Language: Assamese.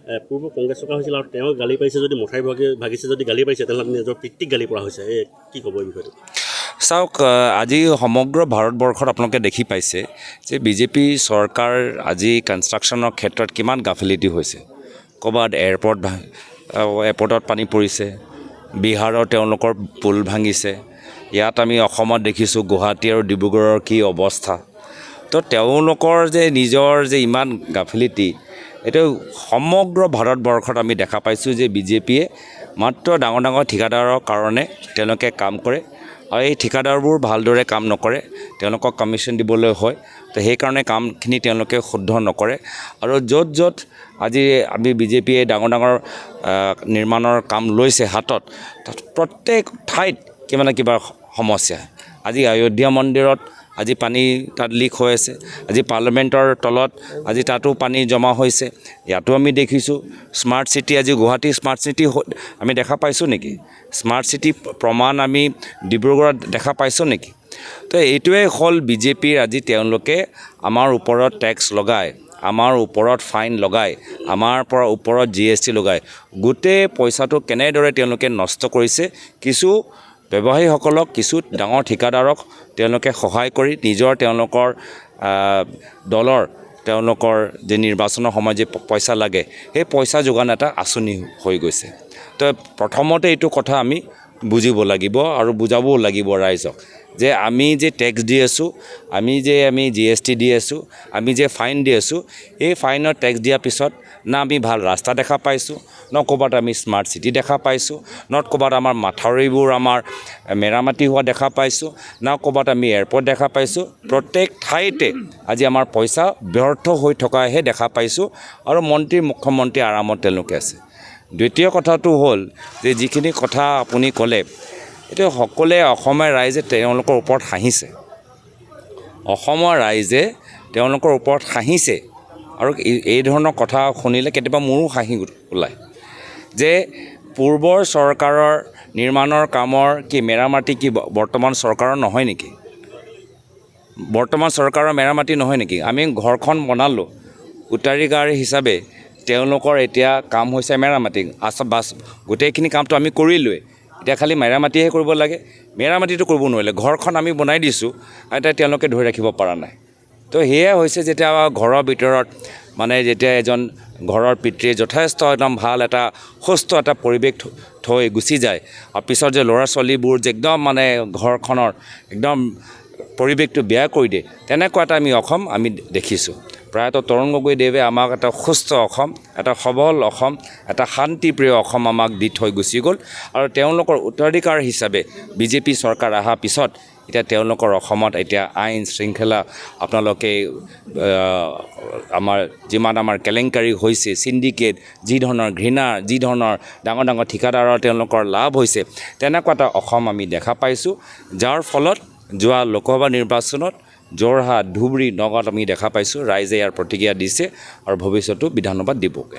পূৰ্ব কংগ্ৰেছ চৰকাৰ হৈছিল আৰু তেওঁ গালি পাৰিছে যদি মঠাই ভাগিছে যদি গালি পাৰিছে তেনেহ'লে নিজৰ পিতৃক গালি পৰা হৈছে কি ক'ব এই বিষয়টো চাওক আজি সমগ্ৰ ভাৰতবৰ্ষত আপোনালোকে দেখি পাইছে যে বিজেপি চৰকাৰ আজি কনষ্ট্ৰাকশ্যনৰ ক্ষেত্ৰত কিমান গাফিলতি হৈছে ক'ৰবাত এয়াৰপৰ্টত পানী পৰিছে বিহাৰৰ তেওঁলোকৰ পুল ভাঙিছে ইয়াত আমি অসমত দেখিছোঁ গুৱাহাটী আৰু ডিব্ৰুগড়ৰ কি অৱস্থা তো তেওঁলোকৰ যে নিজৰ যে ইমান গাফিলতি এইটো সমগ্ৰ ভাৰতবৰ্ষত আমি দেখা পাইছোঁ যে বিজেপিয়ে মাত্ৰ ডাঙৰ ডাঙৰ ঠিকাদাৰৰ কাৰণে তেওঁলোকে কাম কৰে আৰু এই ঠিকাদাৰবোৰ ভালদৰে কাম নকৰে তেওঁলোকক কমিশ্যন দিবলৈ হয় তো সেইকাৰণে কামখিনি তেওঁলোকে শুদ্ধ নকৰে আৰু য'ত য'ত আজি আমি বিজেপিয়ে ডাঙৰ ডাঙৰ নিৰ্মাণৰ কাম লৈছে হাতত তাত প্ৰত্যেক ঠাইত কিবা না কিবা সমস্যা আজি অযোধ্যা মন্দিৰত আজি পানী তাত লিক হৈ আছে আজি পাৰ্লিমেণ্টৰ তলত আজি তাতো পানী জমা হৈছে ইয়াতো আমি দেখিছোঁ স্মাৰ্ট চিটি আজি গুৱাহাটী স্মাৰ্ট চিটি আমি দেখা পাইছোঁ নেকি স্মাৰ্ট চিটি প্ৰমাণ আমি ডিব্ৰুগড়ত দেখা পাইছোঁ নেকি তো এইটোৱে হ'ল বিজেপিৰ আজি তেওঁলোকে আমাৰ ওপৰত টেক্স লগায় আমাৰ ওপৰত ফাইন লগায় আমাৰ ওপৰত GST লগায় গোটেই পইচাটো কেনেদৰে তেওঁলোকে নষ্ট কৰিছে কিছু ব্যৱসায়ীসকলক কিছু ডাঙৰ ঠিকাদাৰক তেওঁলোকে সহায় কৰি নিজৰ তেওঁলোকৰ দলৰ তেওঁলোকৰ যে নিৰ্বাচনৰ সময়ত যে পইচা লাগে সেই পইচা যোগান এটা আঁচনি হৈ গৈছে তো প্ৰথমতে এইটো কথা আমি বুজিব লাগিব আৰু বুজাবও লাগিব ৰাইজক যে আমি যে টেক্স দি আছোঁ আমি GST দি আছোঁ আমি যে ফাইন দি আছোঁ এই ফাইনৰ টেক্স দিয়াৰ পিছত না আমি ভাল ৰাস্তা দেখা পাইছোঁ ন ক'ৰবাত আমি স্মাৰ্ট চিটি দেখা পাইছোঁ নত ক'ৰবাত আমাৰ মাথাউৰিবোৰ আমাৰ মেৰামতি হোৱা দেখা পাইছোঁ না ক'ৰবাত আমি এয়াৰপৰ্ট দেখা পাইছোঁ প্ৰত্যেক ঠাইতে আজি আমাৰ পইচা ব্যৰ্থ হৈ থকাহে দেখা পাইছোঁ আৰু মুখ্যমন্ত্ৰী আৰামত তেওঁলোকে আছে দ্বিতীয় কথাটো হ'ল যে যিখিনি কথা আপুনি ক'লে এইটো সকলোৱে অসমৰ ৰাইজে তেওঁলোকৰ ওপৰত হাঁহিছে অসমৰ ৰাইজে তেওঁলোকৰ ওপৰত হাঁহিছে আৰু এই ধৰণৰ কথা শুনিলে কেতিয়াবা মোৰো হাঁহি ওলায় যে পূৰ্বৰ চৰকাৰৰ নিৰ্মাণৰ কামৰ কি মেৰামতি কি বৰ্তমান চৰকাৰৰ নহয় নেকি বৰ্তমান চৰকাৰৰ মেৰামতি নহয় নেকি আমি ঘৰখন বনালোঁ উত্তৰাধিকাৰী হিচাপে তেওঁলোকৰ এতিয়া কাম হৈছে মেৰামতি বাছ গোটেইখিনি কামটো আমি কৰিলোৱে এতিয়া খালি মেৰামতিহে কৰিব লাগে মেৰামতিটো কৰিব নোৱাৰিলে ঘৰখন আমি বনাই দিছোঁ এতিয়া তেওঁলোকে ধৰি ৰাখিব পৰা নাই তো সেয়া হৈছে যেতিয়া ঘৰৰ ভিতৰত মানে যেতিয়া এজন ঘৰৰ পিতৃয়ে যথেষ্ট একদম ভাল এটা সুস্থ এটা পৰিৱেশ থৈ গুচি যায় আৰু পিছত যে ল'ৰা ছোৱালীবোৰ যে একদম মানে ঘৰখনৰ একদম পৰিৱেশটো বেয়া কৰি দিয়ে তেনেকুৱা এটা অসম আমি দেখিছোঁ প্ৰায়তঃ তৰুণ গগৈদেৱে আমাক এটা সুস্থ অসম এটা সবল অসম এটা শান্তিপ্ৰিয় অসম আমাক দি থৈ গুচি গ'ল আৰু তেওঁলোকৰ উত্তৰাধিকাৰ হিচাপে বিজেপি চৰকাৰ অহাৰ পিছত এতিয়া তেওঁলোকৰ অসমত এতিয়া আইন শৃংখলা আপোনালোকে যিমান আমাৰ কেলেংকাৰী হৈছে চিণ্ডিকেট যি ধৰণৰ ঘৃণা যি ধৰণৰ ডাঙৰ ডাঙৰ ঠিকাদাৰৰ তেওঁলোকৰ লাভ হৈছে তেনেকুৱা এটা অসম আমি দেখা পাইছোঁ যাৰ ফলত যোৱা লোকসভা নিৰ্বাচনত যোৰহাট ধুবুৰী নগাঁৱত আমি দেখা পাইছোঁ ৰাইজে ইয়াৰ প্ৰতিক্ৰিয়া দিছে আৰু ভৱিষ্যতো বিধানসভাত দিবগৈ।